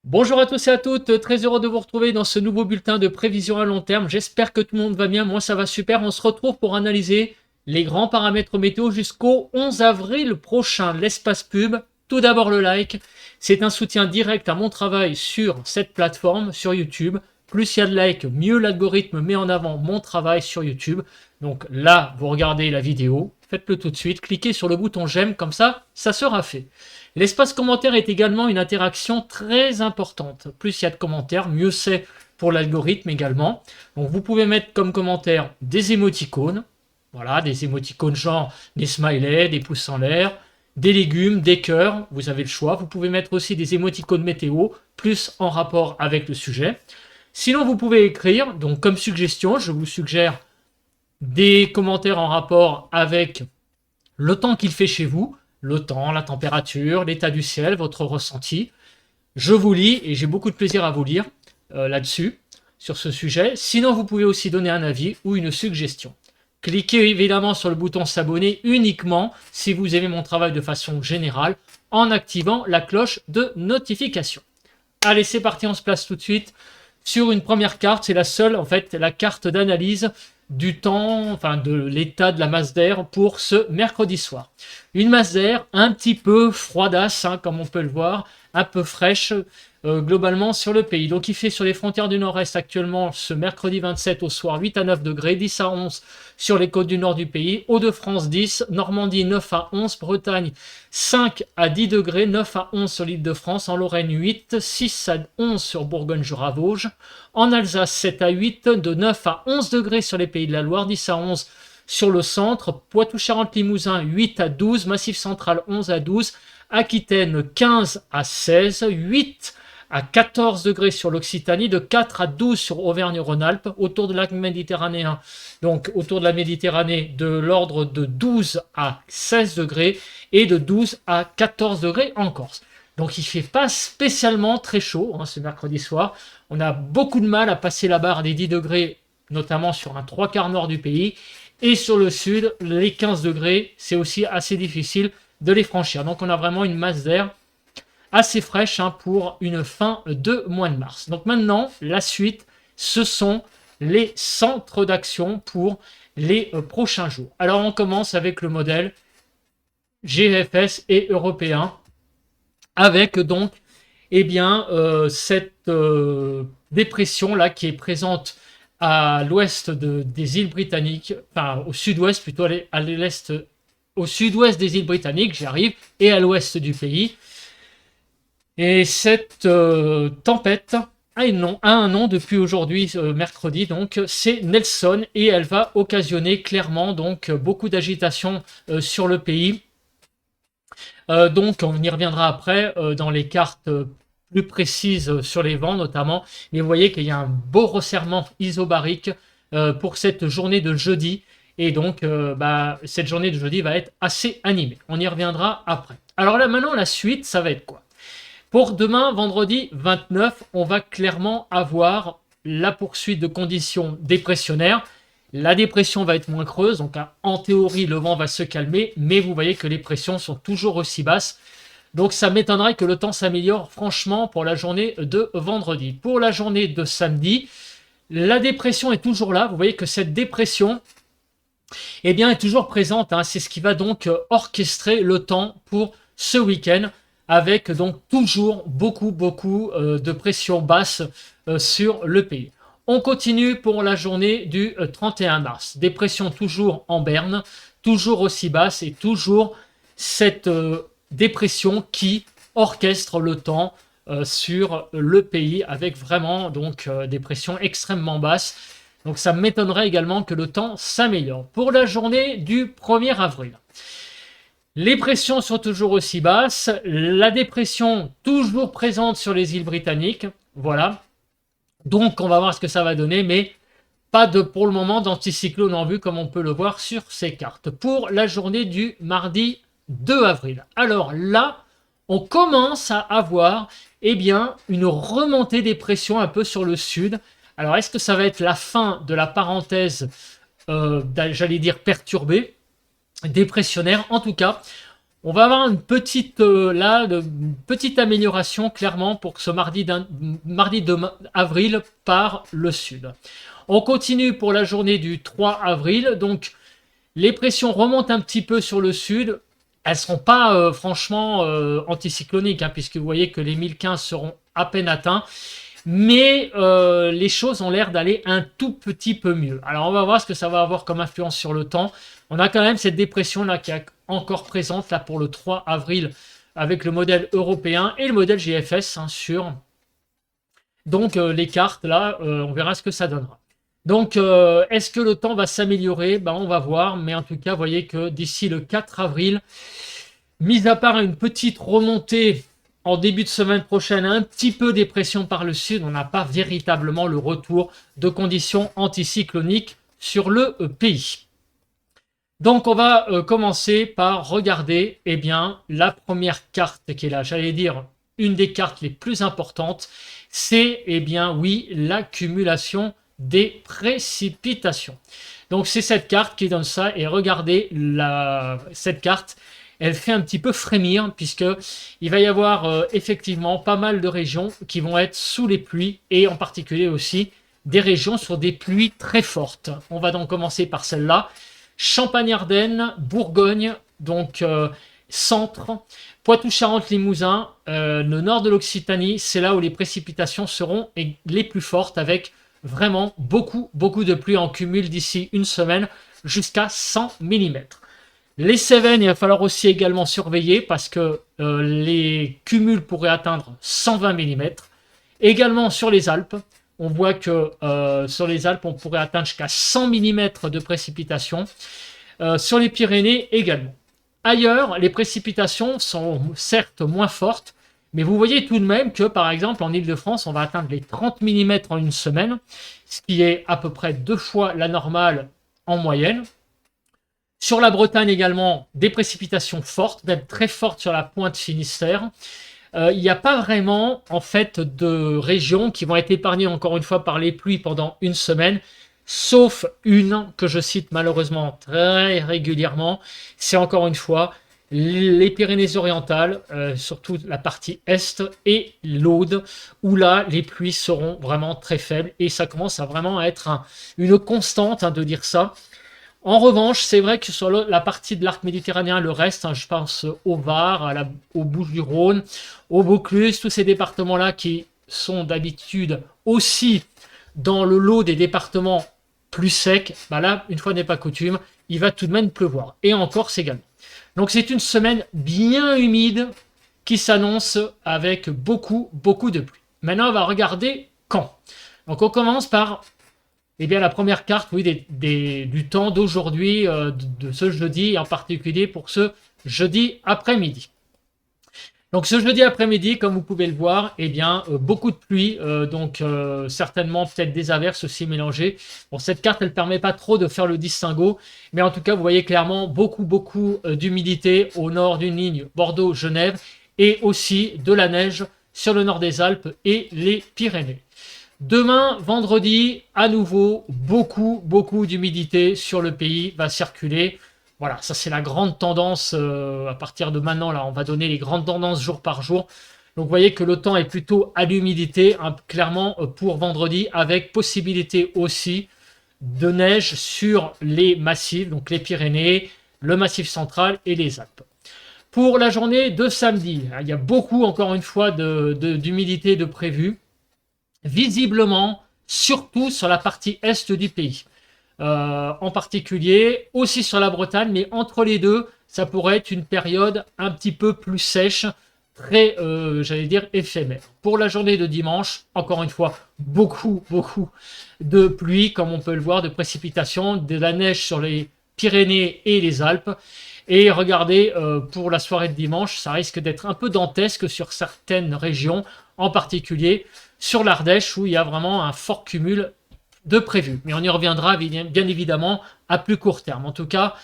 Bonjour à tous et à toutes, très heureux de vous retrouver dans ce nouveau bulletin de prévision à long terme. J'espère que tout le monde va bien, moi ça va super. On se retrouve pour analyser les grands paramètres météo jusqu'au 11 avril prochain. L'espace pub, tout d'abord le like, c'est un soutien direct à mon travail sur cette plateforme, sur YouTube. Plus il y a de likes, mieux l'algorithme met en avant mon travail sur YouTube. Donc là, vous regardez la vidéo, faites-le tout de suite, cliquez sur le bouton j'aime, comme ça sera fait. L'espace commentaire est également une interaction très importante. Plus il y a de commentaires, mieux c'est pour l'algorithme également. Donc vous pouvez mettre comme commentaire des émoticônes, voilà, des émoticônes genre des smileys, des pouces en l'air, des légumes, des cœurs, vous avez le choix. Vous pouvez mettre aussi des émoticônes météo, plus en rapport avec le sujet. Sinon, vous pouvez écrire, donc comme suggestion, je vous suggère des commentaires en rapport avec le temps qu'il fait chez vous, le temps, la température, l'état du ciel, votre ressenti. Je vous lis et j'ai beaucoup de plaisir à vous lire là-dessus, sur ce sujet. Sinon, vous pouvez aussi donner un avis ou une suggestion. Cliquez évidemment sur le bouton s'abonner uniquement si vous aimez mon travail de façon générale en activant la cloche de notification. Allez, c'est parti, on se place tout de suite sur une première carte. C'est la seule, en fait, la carte d'analyse du temps, enfin de l'état de la masse d'air pour ce mercredi soir. Une masse d'air un petit peu froidasse, hein, comme on peut le voir, un peu fraîche globalement sur le pays. Donc il fait sur les frontières du nord-est actuellement ce mercredi 27 au soir 8 à 9 degrés, 10 à 11 sur les côtes du nord du pays, Hauts-de-France 10, Normandie 9 à 11, Bretagne 5 à 10 degrés, 9 à 11 sur l'île de France, en Lorraine 8, 6 à 11 sur Bourgogne-Jura-Vosges, en Alsace 7 à 8, de 9 à 11 degrés sur les Pays de la Loire, 10 à 11 sur le centre, Poitou-Charentes-Limousin 8 à 12, Massif central 11 à 12, Aquitaine 15 à 16, 8 à 14 degrés sur l'Occitanie, de 4 à 12 sur Auvergne-Rhône-Alpes, autour de lac méditerranéen, donc autour de la Méditerranée, de l'ordre de 12 à 16 degrés et de 12 à 14 degrés en Corse. Donc il ne fait pas spécialement très chaud hein, ce mercredi soir. On a beaucoup de mal à passer la barre des 10 degrés, notamment sur un 3/4 nord du pays. Et sur le sud, les 15 degrés, c'est aussi assez difficile de les franchir. Donc on a vraiment une masse d'air assez fraîche hein, pour une fin de mois de mars. Donc maintenant, la suite, ce sont les centres d'action pour les prochains jours. Alors on commence avec le modèle GFS et européen, avec donc eh bien, cette dépression là qui est présente à l'ouest des îles britanniques, enfin au sud-ouest plutôt, à l'est, au sud-ouest des îles britanniques, j'y arrive, et à l'ouest du pays. Et cette tempête a un nom depuis aujourd'hui, mercredi, donc c'est Nelson, et elle va occasionner clairement donc beaucoup d'agitation sur le pays. Donc on y reviendra après dans les cartes plus précises sur les vents notamment. Mais vous voyez qu'il y a un beau resserrement isobarique pour cette journée de jeudi. Et donc cette journée de jeudi va être assez animée. On y reviendra après. Alors là maintenant la suite, ça va être quoi? Pour demain, vendredi 29, on va clairement avoir la poursuite de conditions dépressionnaires. La dépression va être moins creuse, donc en théorie, le vent va se calmer, mais vous voyez que les pressions sont toujours aussi basses. Donc ça m'étonnerait que le temps s'améliore franchement pour la journée de vendredi. Pour la journée de samedi, la dépression est toujours là. Vous voyez que cette dépression eh bien, est toujours présente. Hein. C'est ce qui va donc orchestrer le temps pour ce week-end, avec donc toujours beaucoup de pression basse sur le pays. On continue pour la journée du 31 mars. Des pressions toujours en berne, toujours aussi basses et toujours cette dépression qui orchestre le temps sur le pays avec vraiment donc des pressions extrêmement basses. Donc ça m'étonnerait également que le temps s'améliore. Pour la journée du 1er avril, les pressions sont toujours aussi basses, la dépression toujours présente sur les îles britanniques, voilà. Donc on va voir ce que ça va donner, mais pas de pour le moment d'anticyclone en vue comme on peut le voir sur ces cartes. Pour la journée du mardi 2 avril, alors là, on commence à avoir eh bien, une remontée des pressions un peu sur le sud. Alors est-ce que ça va être la fin de la parenthèse, j'allais dire perturbée, dépressionnaire? En tout cas, On va avoir une petite, une petite amélioration clairement pour ce mardi 2 avril par le sud. On continue pour la journée du 3 avril. Donc, les pressions remontent un petit peu sur le sud. Elles ne seront pas franchement anticycloniques, hein, puisque vous voyez que les 1015 seront à peine atteints. Mais les choses ont l'air d'aller un tout petit peu mieux. Alors, on va voir ce que ça va avoir comme influence sur le temps. On a quand même cette dépression là qui est encore présente là pour le 3 avril avec le modèle européen et le modèle GFS hein, sur donc les cartes là, on verra ce que ça donnera. Donc est-ce que le temps va s'améliorer? Ben, on va voir, mais en tout cas, vous voyez que d'ici le 4 avril, mis à part une petite remontée en début de semaine prochaine, un petit peu des pressions par le sud, on n'a pas véritablement le retour de conditions anticycloniques sur le pays. Donc on va commencer par regarder eh bien, la première carte qui est là, j'allais dire une des cartes les plus importantes, c'est eh bien oui l'accumulation des précipitations. Donc c'est cette carte qui donne ça et regardez cette carte, elle fait un petit peu frémir puisque il va y avoir effectivement pas mal de régions qui vont être sous les pluies et en particulier aussi des régions sur des pluies très fortes. On va donc commencer par celle-là. Champagne-Ardenne, Bourgogne, donc centre, Poitou-Charentes-Limousin, le nord de l'Occitanie, c'est là où les précipitations seront les plus fortes avec vraiment beaucoup de pluie en cumul d'ici une semaine jusqu'à 100 mm. Les Cévennes, il va falloir aussi également surveiller parce que les cumuls pourraient atteindre 120 mm. Également sur les Alpes, on voit que sur les Alpes, on pourrait atteindre jusqu'à 100 mm de précipitations. Sur les Pyrénées également. Ailleurs, les précipitations sont certes moins fortes, mais vous voyez tout de même que, par exemple, en Ile-de-France, on va atteindre les 30 mm en une semaine, ce qui est à peu près 2 fois la normale en moyenne. Sur la Bretagne également, des précipitations fortes, même très fortes sur la pointe Finistère. Il n'y a pas vraiment en fait de régions qui vont être épargnées encore une fois par les pluies pendant une semaine, sauf une que je cite malheureusement très régulièrement, c'est encore une fois les Pyrénées-Orientales, surtout la partie est et l'Aude, où là les pluies seront vraiment très faibles et ça commence à vraiment être une constante de dire ça. En revanche, c'est vrai que sur la partie de l'arc méditerranéen, le reste, hein, je pense au Var, aux Bouches-du-Rhône, au Vaucluse, tous ces départements-là qui sont d'habitude aussi dans le lot des départements plus secs, bah là, une fois n'est pas coutume, il va tout de même pleuvoir. Et en Corse également. Donc c'est une semaine bien humide qui s'annonce avec beaucoup de pluie. Maintenant, on va regarder quand. Donc on commence par eh bien, la première carte, oui, du temps d'aujourd'hui, de ce jeudi, et en particulier pour ce jeudi après-midi. Donc, ce jeudi après-midi, comme vous pouvez le voir, eh bien, beaucoup de pluie, donc certainement peut-être des averses aussi mélangées. Bon, cette carte, elle ne permet pas trop de faire le distinguo, mais en tout cas, vous voyez clairement beaucoup d'humidité au nord d'une ligne Bordeaux-Genève et aussi de la neige sur le nord des Alpes et les Pyrénées. Demain, vendredi, à nouveau, beaucoup d'humidité sur le pays va circuler. Voilà, ça c'est la grande tendance à partir de maintenant. Là, on va donner les grandes tendances jour par jour. Donc, vous voyez que le temps est plutôt à l'humidité, hein, clairement pour vendredi, avec possibilité aussi de neige sur les massifs, donc les Pyrénées, le Massif central et les Alpes. Pour la journée de samedi, il y a beaucoup, encore une fois, d'humidité de prévu. Visiblement, surtout sur la partie est du pays. En particulier, aussi sur la Bretagne, mais entre les deux, ça pourrait être une période un petit peu plus sèche, très, j'allais dire, éphémère. Pour la journée de dimanche, encore une fois, beaucoup de pluie, comme on peut le voir, de précipitations, de la neige sur les Pyrénées et les Alpes. Et regardez, pour la soirée de dimanche, ça risque d'être un peu dantesque sur certaines régions, en particulier sur l'Ardèche, où il y a vraiment un fort cumul de prévu. Mais on y reviendra bien évidemment à plus court terme. En tout cas,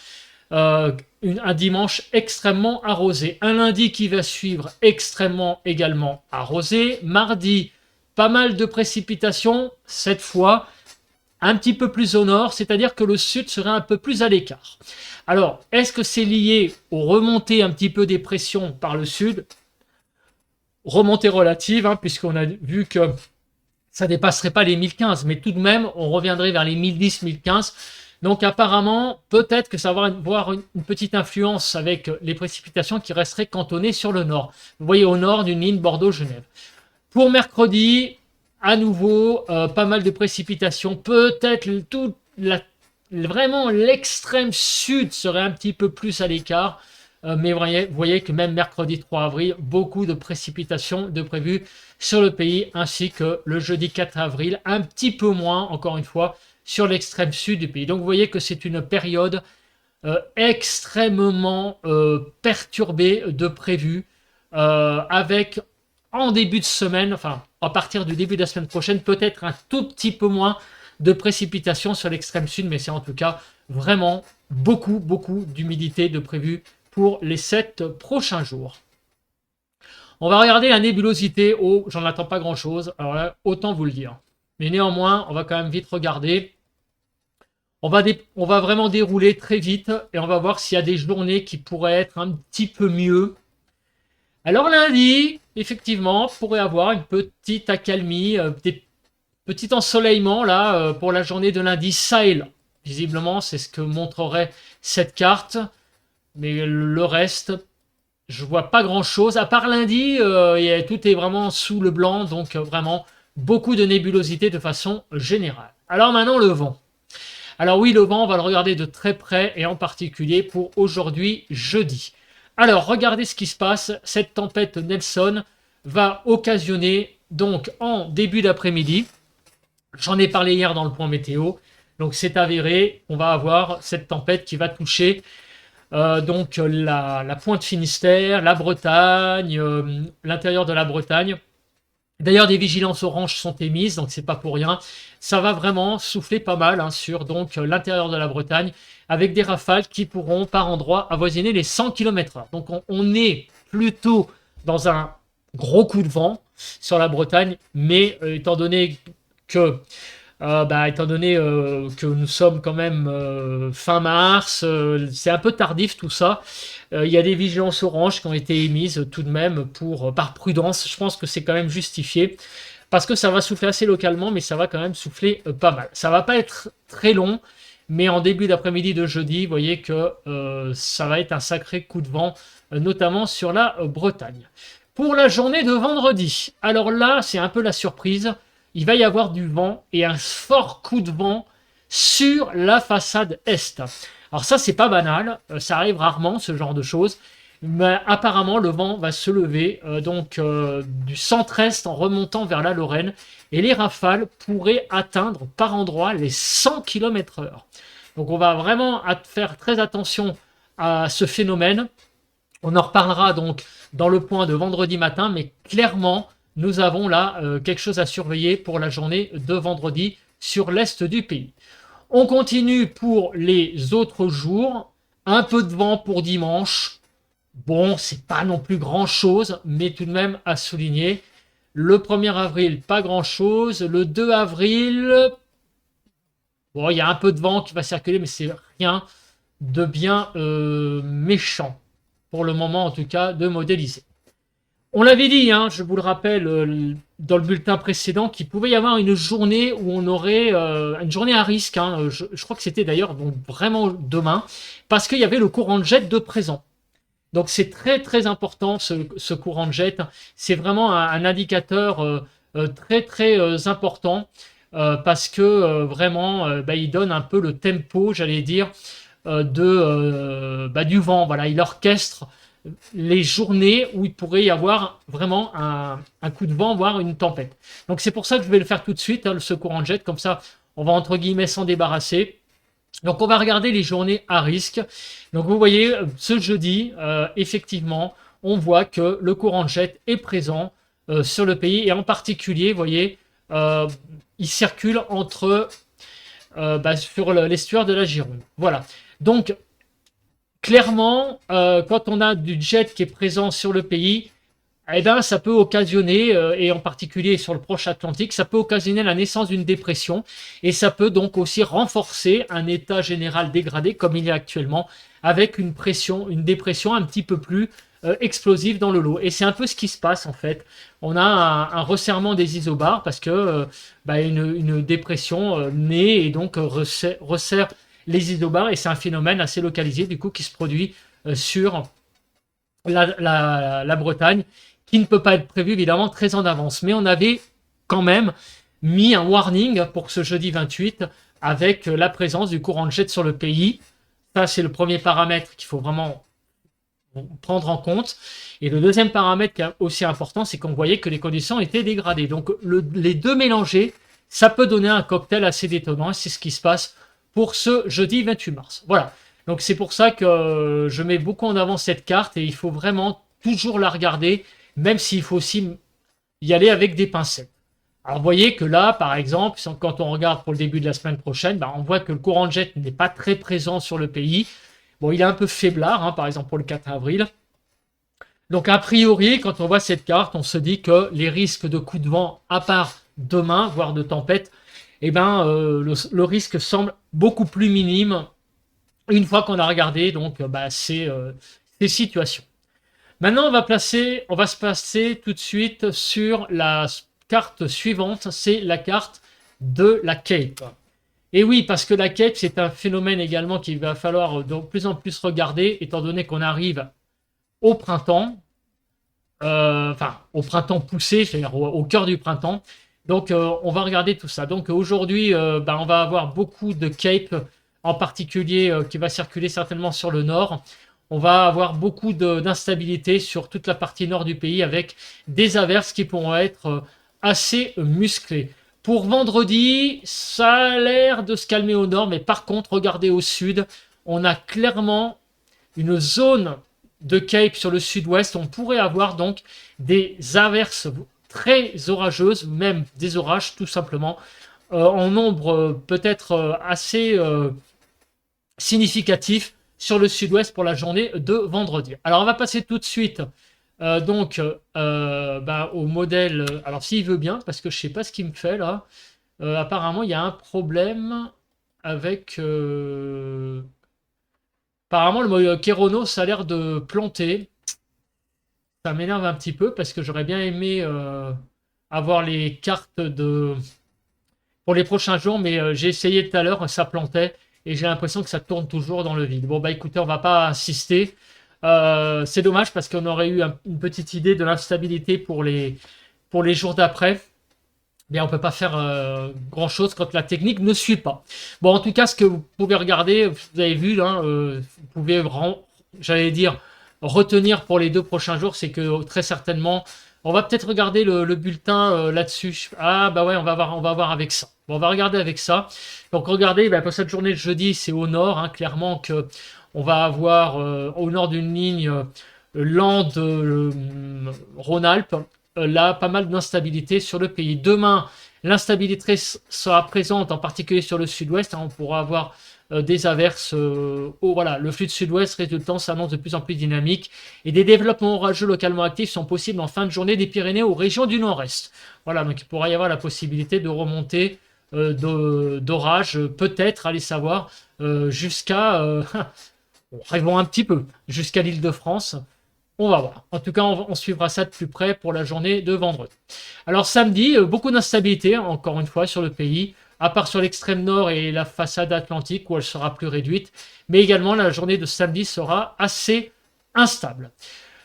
un dimanche extrêmement arrosé. Un lundi qui va suivre extrêmement également arrosé. Mardi, pas mal de précipitations, cette fois un petit peu plus au nord, c'est-à-dire que le sud serait un peu plus à l'écart. Alors, est-ce que c'est lié aux remontées un petit peu des pressions par le sud? Remontée relative, hein, puisqu'on a vu que ça dépasserait pas les 1015, mais tout de même, on reviendrait vers les 1010, 1015. Donc apparemment, peut-être que ça va avoir une petite influence avec les précipitations qui resteraient cantonnées sur le nord. Vous voyez au nord d'une ligne Bordeaux-Genève. Pour mercredi, à nouveau, pas mal de précipitations. Peut-être vraiment l'extrême sud serait un petit peu plus à l'écart. Mais vous voyez que même mercredi 3 avril, beaucoup de précipitations de prévues sur le pays, ainsi que le jeudi 4 avril, un petit peu moins, encore une fois, sur l'extrême sud du pays. Donc vous voyez que c'est une période extrêmement perturbée de prévues, avec en début de semaine, enfin à partir du début de la semaine prochaine, peut-être un tout petit peu moins de précipitations sur l'extrême sud, mais c'est en tout cas vraiment beaucoup d'humidité de prévu pour les 7 prochains jours. On va regarder la nébulosité. Oh, j'en attends pas grand-chose. Alors là, autant vous le dire. Mais néanmoins, on va quand même vite regarder. On va vraiment dérouler très vite et on va voir s'il y a des journées qui pourraient être un petit peu mieux. Alors lundi, effectivement, pourrait avoir une petite accalmie, des petits ensoleillements là pour la journée de lundi, ça et là. Visiblement, c'est ce que montrerait cette carte. Mais le reste, je vois pas grand chose. À part lundi, tout est vraiment sous le blanc, donc vraiment beaucoup de nébulosité de façon générale. Alors maintenant, le vent. Alors oui, le vent, on va le regarder de très près et en particulier pour aujourd'hui, jeudi. Alors, regardez ce qui se passe. Cette tempête Nelson va occasionner, donc en début d'après-midi, j'en ai parlé hier dans le point météo, donc c'est avéré, on va avoir cette tempête qui va toucher donc la pointe Finistère, la Bretagne, l'intérieur de la Bretagne. D'ailleurs, des vigilances oranges sont émises, donc c'est pas pour rien. Ça va vraiment souffler pas mal hein, sur donc l'intérieur de la Bretagne, avec des rafales qui pourront par endroits avoisiner les 100 km/h. Donc on est plutôt dans un gros coup de vent sur la Bretagne, mais étant donné que que nous sommes quand même fin mars, c'est un peu tardif tout ça. Il y a des vigilances oranges qui ont été émises tout de même par prudence. Je pense que c'est quand même justifié parce que ça va souffler assez localement, mais ça va quand même souffler pas mal. Ça va pas être très long, mais en début d'après-midi de jeudi, vous voyez que ça va être un sacré coup de vent, notamment sur la Bretagne. Pour la journée de vendredi, alors là, c'est un peu la surprise. Il va y avoir du vent et un fort coup de vent sur la façade est. Alors ça, c'est pas banal, ça arrive rarement, ce genre de choses. Mais apparemment, le vent va se lever du centre-est en remontant vers la Lorraine. Et les rafales pourraient atteindre par endroits les 100 km/h. Donc on va vraiment faire très attention à ce phénomène. On en reparlera donc dans le point de vendredi matin, mais clairement, nous avons là quelque chose à surveiller pour la journée de vendredi sur l'est du pays. On continue pour les autres jours. Un peu de vent pour dimanche. Bon, c'est pas non plus grand chose, mais tout de même à souligner. Le 1er avril, pas grand chose. Le 2 avril, bon, il y a un peu de vent qui va circuler, mais c'est rien de bien méchant. Pour le moment, en tout cas, de modéliser. On l'avait dit, hein, je vous le rappelle, dans le bulletin précédent, qu'il pouvait y avoir une journée où on aurait une journée à risque. Hein, je crois que c'était d'ailleurs donc vraiment demain, parce qu'il y avait le courant de jet de présent. Donc c'est très important ce courant de jet. C'est vraiment un indicateur très important parce que vraiment il donne un peu le tempo, j'allais dire, du vent. Voilà, il orchestre les journées où il pourrait y avoir vraiment un coup de vent, voire une tempête. Donc c'est pour ça que je vais le faire tout de suite, hein, ce courant de jet, comme ça on va entre guillemets s'en débarrasser. Donc on va regarder les journées à risque. Donc vous voyez, ce jeudi, effectivement, on voit que le courant de jet est présent sur le pays, et en particulier, vous voyez, il circule sur l'estuaire de la Gironde. Voilà. Donc clairement, quand on a du jet qui est présent sur le pays, eh ben, ça peut occasionner, et en particulier sur le proche Atlantique, ça peut occasionner la naissance d'une dépression et ça peut donc aussi renforcer un état général dégradé comme il est actuellement avec une pression, une dépression un petit peu plus explosive dans le lot. Et c'est un peu ce qui se passe en fait. On a un resserrement des isobars parce que bah, une dépression naît et donc resserre les isobars et c'est un phénomène assez localisé du coup qui se produit sur la Bretagne, qui ne peut pas être prévu évidemment très en avance. Mais on avait quand même mis un warning pour ce jeudi 28 avec la présence du courant de jet sur le pays. Ça, c'est le premier paramètre qu'il faut vraiment prendre en compte. Et le deuxième paramètre qui est aussi important, c'est qu'on voyait que les conditions étaient dégradées. Donc les deux mélangés, ça peut donner un cocktail assez détonnant. C'est ce qui se passe pour ce jeudi 28 mars. Voilà. Donc c'est pour ça que je mets beaucoup en avant cette carte et il faut vraiment toujours la regarder, même s'il faut aussi y aller avec des pincettes. Alors vous voyez que là, par exemple, quand on regarde pour le début de la semaine prochaine, bah, on voit que le courant de jet n'est pas très présent sur le pays. Bon, il est un peu faiblard, hein, par exemple pour le 4 avril. Donc a priori, quand on voit cette carte, on se dit que les risques de coups de vent, à part demain, voire de tempête, eh ben, le risque semble beaucoup plus minime une fois qu'on a regardé donc, bah, ces situations. Maintenant, on va se passer tout de suite sur la carte suivante, c'est la carte de la Cape. Et oui, parce que la Cape, c'est un phénomène également qu'il va falloir de plus en plus regarder, étant donné qu'on arrive au printemps, enfin au printemps poussé, c'est-à-dire au cœur du printemps. Donc on va regarder tout ça. Donc aujourd'hui, bah, on va avoir beaucoup de Cape, en particulier qui va circuler certainement sur le nord. On va avoir beaucoup d'instabilité sur toute la partie nord du pays avec des averses qui pourront être assez musclées. Pour vendredi, ça a l'air de se calmer au nord, mais par contre, regardez au sud, on a clairement une zone de Cape sur le sud-ouest. On pourrait avoir donc des averses très orageuses, même des orages tout simplement, en nombre peut-être assez significatif sur le sud-ouest pour la journée de vendredi. Alors on va passer tout de suite donc bah, au modèle. Alors s'il veut bien, parce que je sais pas ce qu'il me fait là. Apparemment il y a un problème avec. Apparemment le modèle Keronos a l'air de planter. Ça m'énerve un petit peu parce que j'aurais bien aimé avoir les cartes de pour les prochains jours, mais j'ai essayé tout à l'heure, ça plantait et j'ai l'impression que ça tourne toujours dans le vide. Bon bah écoutez, on va pas insister. C'est dommage parce qu'on aurait eu une petite idée de l'instabilité pour les jours d'après. Mais on peut pas faire grand chose quand la technique ne suit pas. Bon, en tout cas, ce que vous pouvez regarder, vous avez vu, hein, vous pouvez, j'allais dire, retenir pour les 2 prochains jours, c'est que très certainement, on va peut-être regarder le bulletin là-dessus. Ah bah ouais, on va voir avec ça. Bon, on va regarder avec ça. Donc regardez, bah, pour cette journée de jeudi, c'est au nord, hein, clairement que on va avoir au nord d'une ligne Landes, Rhône-Alpes. Là, pas mal d'instabilité sur le pays. Demain, l'instabilité sera présente, en particulier sur le sud-ouest. Hein, on pourra avoir des averses. Voilà, le flux de sud-ouest résultant s'annonce de plus en plus dynamique et des développements orageux localement actifs sont possibles en fin de journée des Pyrénées aux régions du nord-est. Voilà, donc il pourra y avoir la possibilité de remonter d'orage, peut-être, allez savoir, jusqu'à, rêvons un petit peu, jusqu'à l'Île-de-France. On va voir. En tout cas, on suivra ça de plus près pour la journée de vendredi. Alors samedi, beaucoup d'instabilité, encore une fois, sur le pays, à part sur l'extrême nord et la façade atlantique où elle sera plus réduite. Mais également, la journée de samedi sera assez instable.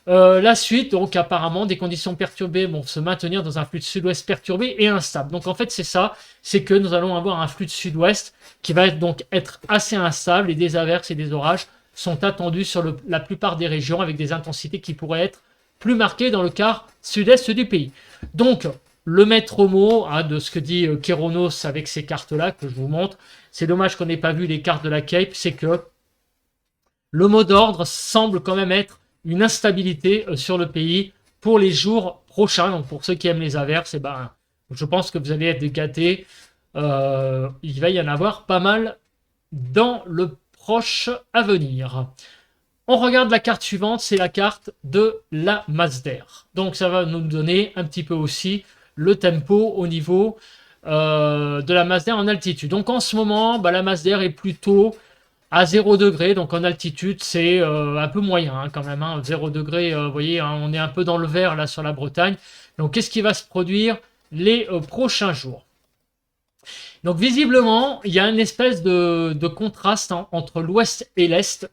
La suite, donc apparemment, des conditions perturbées vont se maintenir dans un flux de sud-ouest perturbé et instable. Donc en fait, c'est ça, c'est que nous allons avoir un flux de sud-ouest qui va donc être assez instable et des averses et des orages sont attendus sur la plupart des régions avec des intensités qui pourraient être plus marquées dans le quart sud-est du pays. Donc, le maître mot hein, de ce que dit Keronos avec ces cartes-là que je vous montre, c'est dommage qu'on n'ait pas vu les cartes de la Cape, c'est que le mot d'ordre semble quand même être une instabilité sur le pays pour les jours prochains. Donc, pour ceux qui aiment les averses, eh ben, je pense que vous allez être gâtés. Il va y en avoir pas mal dans le proche à venir. On regarde la carte suivante, c'est la carte de la masse d'air. Donc ça va nous donner un petit peu aussi le tempo au niveau de la masse d'air en altitude. Donc en ce moment, la masse d'air est plutôt à 0 degré, donc en altitude c'est un peu moyen quand même, 0 degré, vous voyez, on est un peu dans le vert là sur la Bretagne. Donc qu'est-ce qui va se produire les prochains jours? Donc visiblement, il y a une espèce de contraste entre l'ouest et l'est,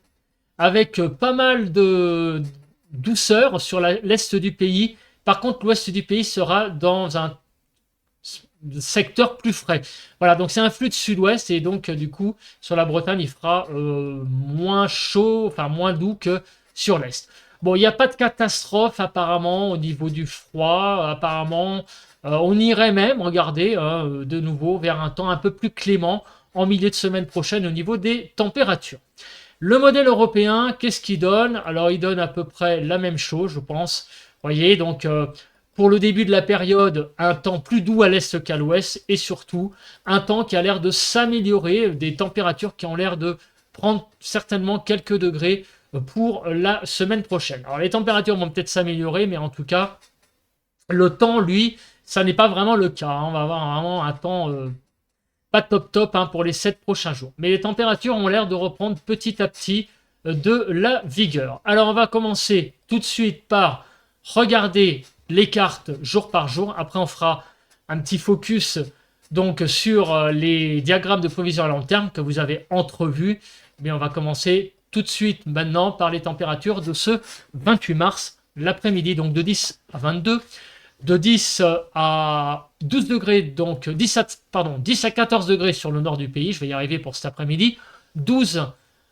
avec pas mal de douceur sur l'est du pays. Par contre, l'ouest du pays sera dans un secteur plus frais. Voilà, donc c'est un flux de sud-ouest et donc du coup sur la Bretagne il fera moins chaud, enfin moins doux que sur l'est. Bon, il n'y a pas de catastrophe apparemment au niveau du froid. Apparemment, on irait même, regardez, de nouveau vers un temps un peu plus clément en milieu de semaine prochaine au niveau des températures. Le modèle européen, qu'est-ce qu'il donne? Alors, il donne à peu près la même chose, je pense. Vous voyez, donc, pour le début de la période, un temps plus doux à l'est qu'à l'ouest, et surtout, un temps qui a l'air de s'améliorer, des températures qui ont l'air de prendre certainement quelques degrés pour la semaine prochaine. Alors, les températures vont peut-être s'améliorer, mais en tout cas, le temps, lui, ça n'est pas vraiment le cas. On va avoir vraiment un temps pas top pour les 7 prochains jours. Mais les températures ont l'air de reprendre petit à petit de la vigueur. Alors on va commencer tout de suite par regarder les cartes jour par jour. Après on fera un petit focus donc sur les diagrammes de prévision à long terme que vous avez entrevus. Mais on va commencer tout de suite maintenant par les températures de ce 28 mars, l'après-midi, donc de 10 à 22. De 10 à 12 degrés, donc 10 à 14 degrés sur le nord du pays, je vais y arriver pour cet après-midi, 12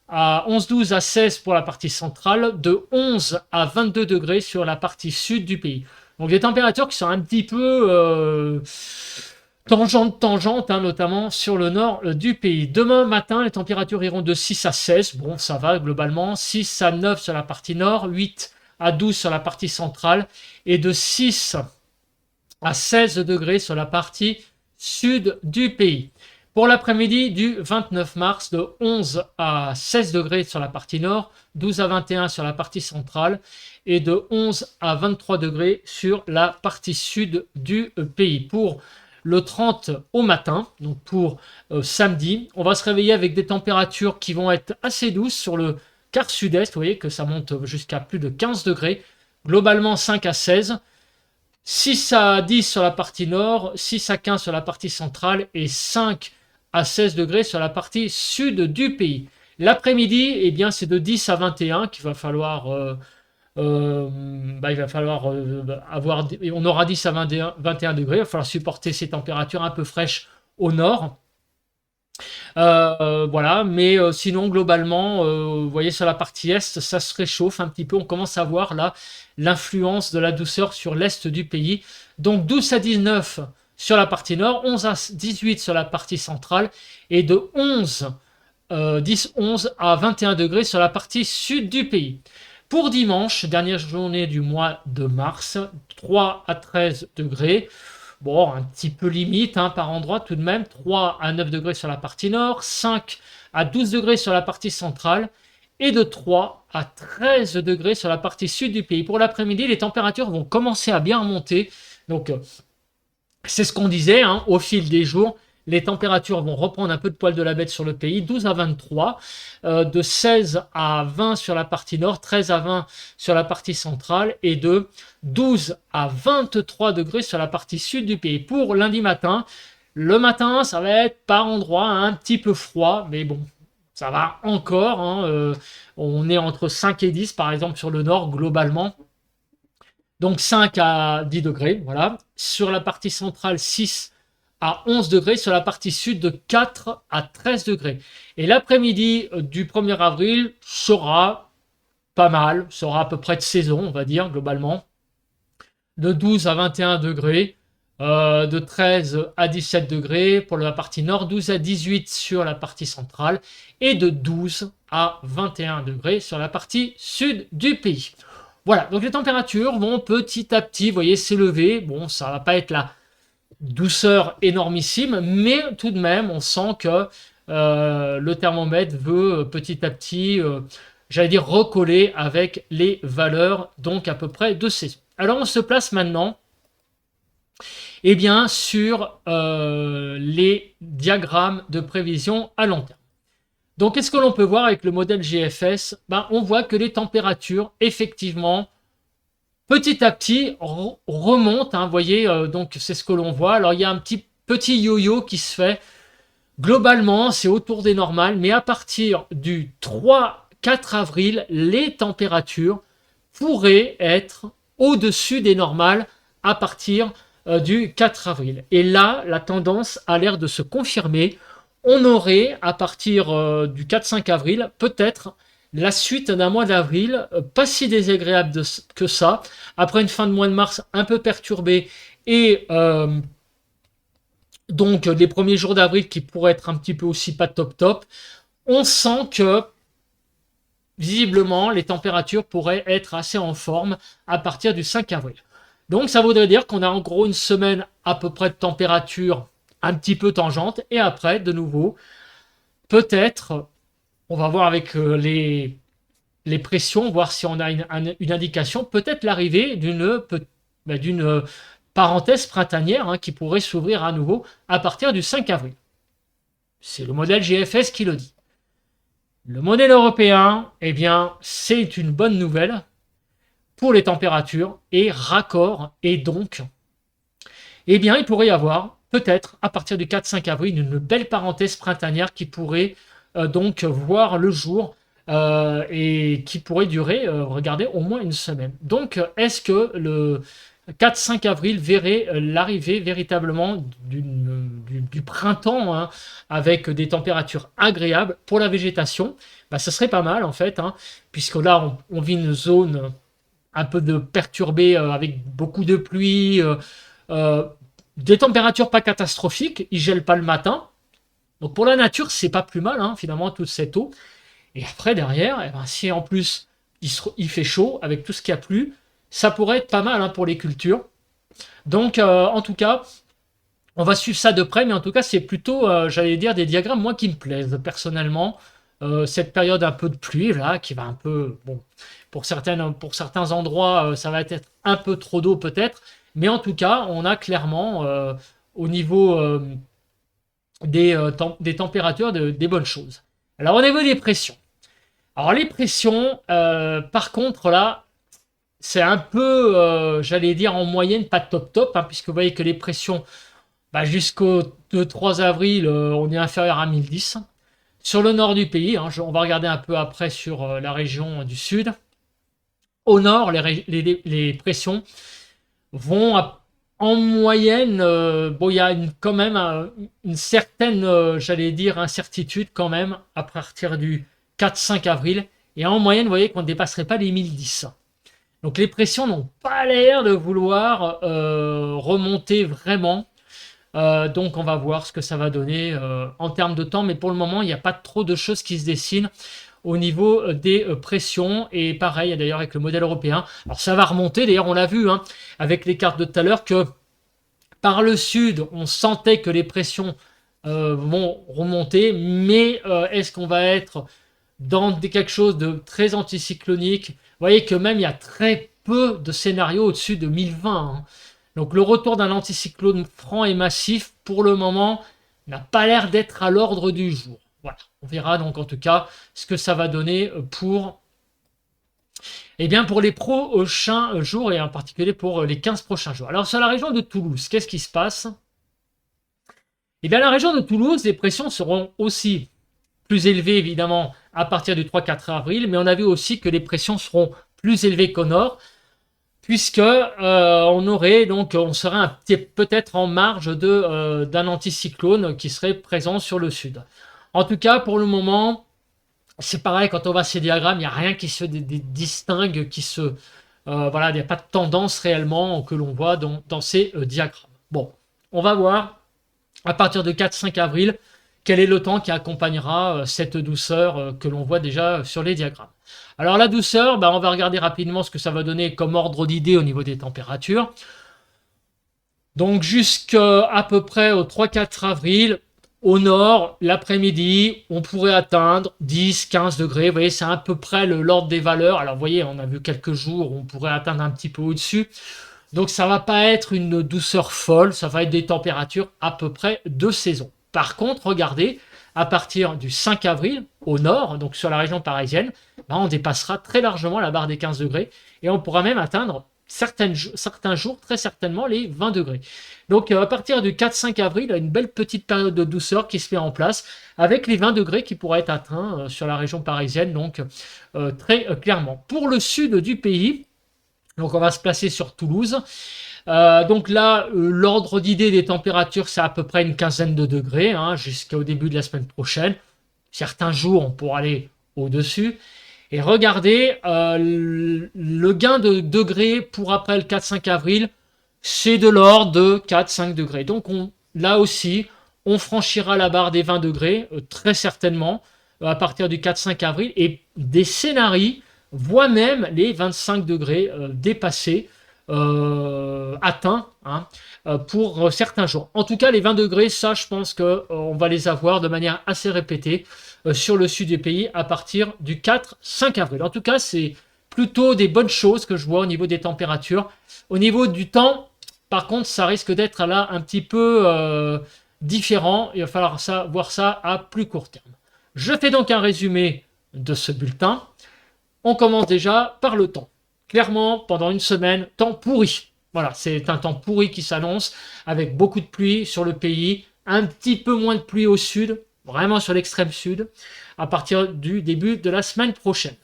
à 11-12 à 16 pour la partie centrale, de 11 à 22 degrés sur la partie sud du pays. Donc des températures qui sont un petit peu tangentes, notamment sur le nord du pays. Demain matin, les températures iront de 6 à 16, bon ça va globalement, 6 à 9 sur la partie nord, 8 à 12 sur la partie centrale et de 6 à 16 degrés sur la partie sud du pays. Pour l'après-midi du 29 mars, de 11 à 16 degrés sur la partie nord, 12 à 21 sur la partie centrale et de 11 à 23 degrés sur la partie sud du pays. Pour le 30 au matin, donc pour samedi, on va se réveiller avec des températures qui vont être assez douces sur le quart sud-est. Vous voyez que ça monte jusqu'à plus de 15 degrés, globalement 5 à 16, 6 à 10 sur la partie nord, 6 à 15 sur la partie centrale et 5 à 16 degrés sur la partie sud du pays. L'après-midi, eh bien, c'est de 10 à 21 qu'il va falloir avoir. On aura 10 à 21 degrés. Il va falloir supporter ces températures un peu fraîches au nord. Voilà, mais sinon globalement, vous voyez sur la partie est, ça se réchauffe un petit peu. On commence à voir là l'influence de la douceur sur l'est du pays. Donc 12 à 19 sur la partie nord, 11 à 18 sur la partie centrale et de 10-11 à 21 degrés sur la partie sud du pays. Pour dimanche, dernière journée du mois de mars, 3 à 13 degrés. Bon, un petit peu limite par endroit tout de même. 3 à 9 degrés sur la partie nord, 5 à 12 degrés sur la partie centrale et de 3 à 13 degrés sur la partie sud du pays. Pour l'après-midi, les températures vont commencer à bien remonter. Donc, c'est ce qu'on disait au fil des jours. Les températures vont reprendre un peu de poil de la bête sur le pays, 12 à 23, de 16 à 20 sur la partie nord, 13 à 20 sur la partie centrale et de 12 à 23 degrés sur la partie sud du pays. Pour lundi matin, le matin, ça va être par endroit un petit peu froid, mais bon, ça va encore. On est entre 5 et 10 par exemple sur le nord globalement. Donc 5 à 10 degrés, voilà. Sur la partie centrale, 6 à 11 degrés, sur la partie sud de 4 à 13 degrés. Et l'après-midi du 1er avril sera pas mal, sera à peu près de saison, on va dire, globalement. De 12 à 21 degrés, de 13 à 17 degrés pour la partie nord, 12 à 18 sur la partie centrale et de 12 à 21 degrés sur la partie sud du pays. Voilà, donc les températures vont petit à petit, vous voyez, s'élever. Bon, ça va pas être la douceur énormissime, mais tout de même, on sent que le thermomètre veut petit à petit, j'allais dire, recoller avec les valeurs, donc à peu près de saison. Alors on se place maintenant eh bien, sur les diagrammes de prévision à long terme. Donc, qu'est-ce que l'on peut voir avec le modèle GFS? On voit que les températures, effectivement, petit à petit, remontent. Vous voyez, donc c'est ce que l'on voit. Alors, il y a un petit yo-yo qui se fait. Globalement, c'est autour des normales, mais à partir du 3-4 avril, les températures pourraient être au-dessus des normales à partir du 4 avril. Et là, la tendance a l'air de se confirmer. On aurait, à partir du 4-5 avril, peut-être la suite d'un mois d'avril pas si désagréable que ça, après une fin de mois de mars un peu perturbée et donc les premiers jours d'avril qui pourraient être un petit peu aussi pas top. On sent que visiblement les températures pourraient être assez en forme à partir du 5 avril. Donc ça voudrait dire qu'on a en gros une semaine à peu près de température un petit peu tangente et après de nouveau peut-être on va voir avec les pressions, voir si on a une indication, peut-être l'arrivée d'une parenthèse printanière qui pourrait s'ouvrir à nouveau à partir du 5 avril. C'est le modèle GFS qui le dit. Le modèle européen, eh bien, c'est une bonne nouvelle pour les températures et raccord. Et donc, eh bien, il pourrait y avoir peut-être à partir du 4-5 avril une belle parenthèse printanière qui pourrait donc voir le jour et qui pourrait durer, regardez, au moins une semaine. Donc, est-ce que le 4-5 avril verrait l'arrivée véritablement du printemps avec des températures agréables pour la végétation? Ce serait pas mal en fait, puisque là on vit une zone un peu de perturbée avec beaucoup de pluie, des températures pas catastrophiques, il gèle pas le matin. Donc pour la nature, c'est pas plus mal finalement toute cette eau. Et après derrière, si en plus il fait chaud avec tout ce qui a plu, ça pourrait être pas mal pour les cultures. Donc en tout cas, on va suivre ça de près, mais en tout cas c'est plutôt, j'allais dire, des diagrammes moi qui me plaisent personnellement. Cette période un peu de pluie là, qui va un peu, bon, pour certains endroits, ça va être un peu trop d'eau peut-être, mais en tout cas, on a clairement au niveau des températures des bonnes choses. Alors au niveau des pressions. Alors les pressions, par contre là, c'est un peu, j'allais dire en moyenne, pas top, puisque vous voyez que les pressions, jusqu'au 2-3 avril, on est inférieur à 1010. Sur le nord du pays, on va regarder un peu après sur la région du sud. Au nord, les pressions vont en moyenne, il y a quand même une certaine, j'allais dire, incertitude quand même à partir du 4-5 avril. Et en moyenne, vous voyez qu'on ne dépasserait pas les 1010. Donc les pressions n'ont pas l'air de vouloir remonter vraiment. Donc on va voir ce que ça va donner en termes de temps, mais pour le moment il n'y a pas trop de choses qui se dessinent au niveau des pressions, et pareil d'ailleurs avec le modèle européen. Alors ça va remonter, d'ailleurs on l'a vu avec les cartes de tout à l'heure que par le sud on sentait que les pressions vont remonter, mais est-ce qu'on va être dans quelque chose de très anticyclonique? Vous voyez que même il y a très peu de scénarios au-dessus de 1020. Donc le retour d'un anticyclone franc et massif, pour le moment, n'a pas l'air d'être à l'ordre du jour. Voilà, on verra donc en tout cas ce que ça va donner pour les prochains jours, et en particulier pour les 15 prochains jours. Alors sur la région de Toulouse, qu'est-ce qui se passe? La région de Toulouse, les pressions seront aussi plus élevées évidemment à partir du 3-4 avril, mais on a vu aussi que les pressions seront plus élevées qu'au nord, puisque on serait peut-être en marge d'un anticyclone qui serait présent sur le sud. En tout cas, pour le moment, c'est pareil, quand on voit ces diagrammes, il n'y a rien qui se distingue, voilà, il n'y a pas de tendance réellement que l'on voit dans ces diagrammes. Bon, on va voir à partir de 4-5 avril quel est le temps qui accompagnera cette douceur que l'on voit déjà sur les diagrammes. Alors la douceur, on va regarder rapidement ce que ça va donner comme ordre d'idée au niveau des températures. Donc jusqu'à peu près au 3-4 avril, Au nord, l'après-midi, on pourrait atteindre 10-15 degrés. Vous voyez, c'est à peu près l'ordre des valeurs. Alors, vous voyez, on a vu quelques jours où on pourrait atteindre un petit peu au-dessus. Donc, ça va pas être une douceur folle. Ça va être des températures à peu près de saison. Par contre, regardez, à partir du 5 avril, au nord, donc sur la région parisienne, ben, on dépassera très largement la barre des 15 degrés. Et on pourra même atteindre certains jours, très certainement, les 20 degrés. Donc, à partir du 4-5 avril, il y a une belle petite période de douceur qui se met en place avec les 20 degrés qui pourraient être atteints sur la région parisienne, donc très clairement. Pour le sud du pays, donc on va se placer sur Toulouse. Donc là, l'ordre d'idée des températures, c'est à peu près une quinzaine de degrés hein, jusqu'au début de la semaine prochaine. Certains jours, on pourra aller au-dessus. Et regardez, le gain de degrés pour après le 4-5 avril, c'est de l'ordre de 4-5 degrés. Donc là aussi, on franchira la barre des 20 degrés, très certainement, à partir du 4-5 avril. Et des scénarios voient même les 25 degrés dépassés, atteints hein, pour certains jours. En tout cas, les 20 degrés, ça, je pense qu'on va les avoir de manière assez répétée sur le sud du pays à partir du 4-5 avril. En tout cas, c'est plutôt des bonnes choses que je vois au niveau des températures. Au niveau du temps, par contre, ça risque d'être là un petit peu différent. Il va falloir voir ça à plus court terme. Je fais donc un résumé de ce bulletin. On commence déjà par le temps. Clairement, pendant une semaine, temps pourri. Voilà, c'est un temps pourri qui s'annonce avec beaucoup de pluie sur le pays, un petit peu moins de pluie au sud, vraiment sur l'extrême sud, à partir du début de la semaine prochaine.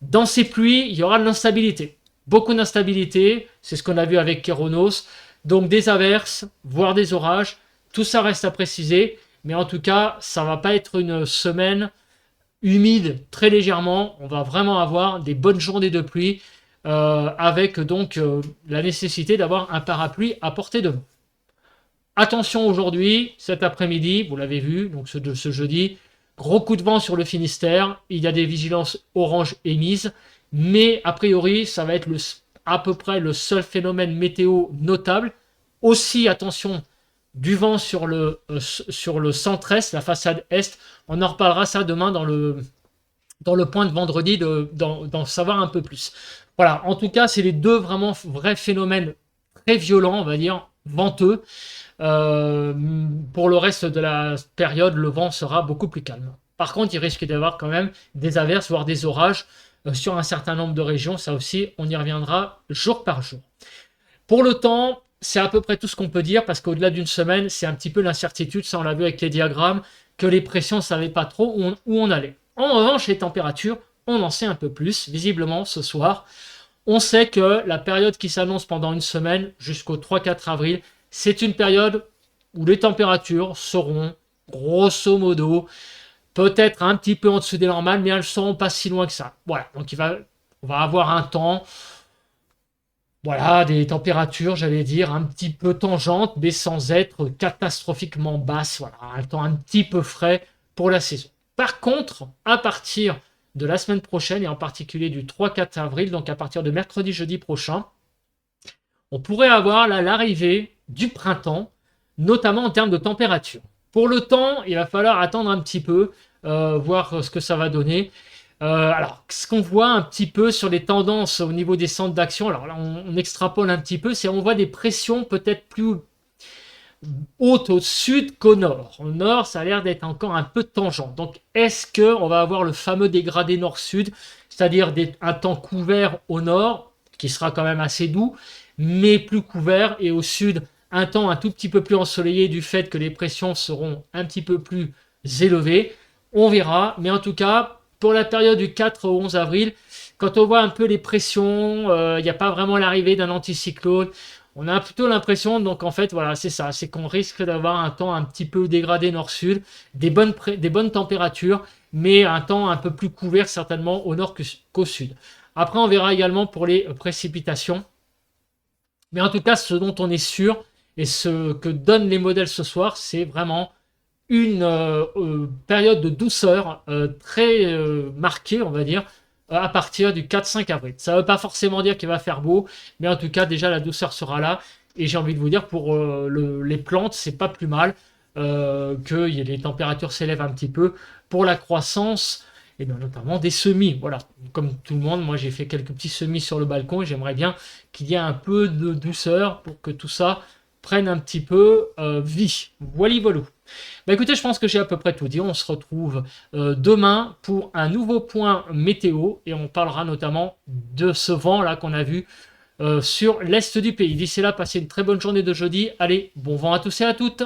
Dans ces pluies, il y aura de l'instabilité. Beaucoup d'instabilité, c'est ce qu'on a vu avec Kéronos. Donc des averses, voire des orages. Tout ça reste à préciser. Mais en tout cas, ça ne va pas être une semaine humide très légèrement. On va vraiment avoir des bonnes journées de pluie avec donc la nécessité d'avoir un parapluie à portée de main. Attention aujourd'hui, cet après-midi, vous l'avez vu, donc ce jeudi, gros coup de vent sur le Finistère. Il y a des vigilances orange émises. Mais a priori, ça va être à peu près le seul phénomène météo notable. Aussi, attention, du vent sur le centre-est, la façade est. On en reparlera ça demain dans le point de vendredi, d'en savoir un peu plus. Voilà, en tout cas, c'est les deux vraiment vrais phénomènes très violents, on va dire, venteux. Pour le reste de la période, le vent sera beaucoup plus calme. Par contre, il risque d'y avoir quand même des averses, voire des orages sur un certain nombre de régions. Ça aussi, on y reviendra jour par jour. Pour le temps, c'est à peu près tout ce qu'on peut dire parce qu'au-delà d'une semaine, c'est un petit peu l'incertitude. Ça, on l'a vu avec les diagrammes, que les pressions ne savaient pas trop où on allait. En revanche, les températures, on en sait un peu plus. Visiblement, ce soir, on sait que la période qui s'annonce pendant une semaine jusqu'au 3-4 avril, c'est une période où les températures seront grosso modo peut-être un petit peu en dessous des normales, mais elles ne seront pas si loin que ça. Voilà, donc on va avoir un temps, voilà, des températures, j'allais dire, un petit peu tangentes, mais sans être catastrophiquement basses. Voilà, un temps un petit peu frais pour la saison. Par contre, à partir de la semaine prochaine, et en particulier du 3-4 avril, donc à partir de mercredi, jeudi prochain, on pourrait avoir l'arrivée du printemps, notamment en termes de température. Pour le temps, il va falloir attendre un petit peu, voir ce que ça va donner. Alors, ce qu'on voit un petit peu sur les tendances au niveau des centres d'action, alors là, on extrapole un petit peu, c'est on voit des pressions peut-être plus hautes au sud qu'au nord. Au nord, ça a l'air d'être encore un peu tangent. Donc, est-ce qu'on va avoir le fameux dégradé nord-sud, c'est-à-dire un temps couvert au nord, qui sera quand même assez doux, mais plus couvert, et au sud, un temps un tout petit peu plus ensoleillé du fait que les pressions seront un petit peu plus élevées. On verra, mais en tout cas, pour la période du 4 au 11 avril, quand on voit un peu les pressions, il n'y a pas vraiment l'arrivée d'un anticyclone. On a plutôt l'impression, donc en fait, voilà, c'est ça, c'est qu'on risque d'avoir un temps un petit peu dégradé nord-sud, des bonnes températures, mais un temps un peu plus couvert certainement au nord qu'au sud. Après, on verra également pour les précipitations. Mais en tout cas, ce dont on est sûr, et ce que donnent les modèles ce soir, c'est vraiment une période de douceur très marquée, on va dire, à partir du 4-5 avril. Ça ne veut pas forcément dire qu'il va faire beau, mais en tout cas, déjà, la douceur sera là. Et j'ai envie de vous dire, pour les plantes, c'est pas plus mal. que les températures s'élèvent un petit peu pour la croissance, et bien notamment des semis. Voilà, comme tout le monde, moi j'ai fait quelques petits semis sur le balcon et j'aimerais bien qu'il y ait un peu de douceur pour que tout ça prenne un petit peu vie. Voilà, voilà. Bah écoutez, je pense que j'ai à peu près tout dit. On se retrouve demain pour un nouveau point météo et on parlera notamment de ce vent là qu'on a vu sur l'est du pays. D'ici là, passez une très bonne journée de jeudi. Allez, bon vent à tous et à toutes.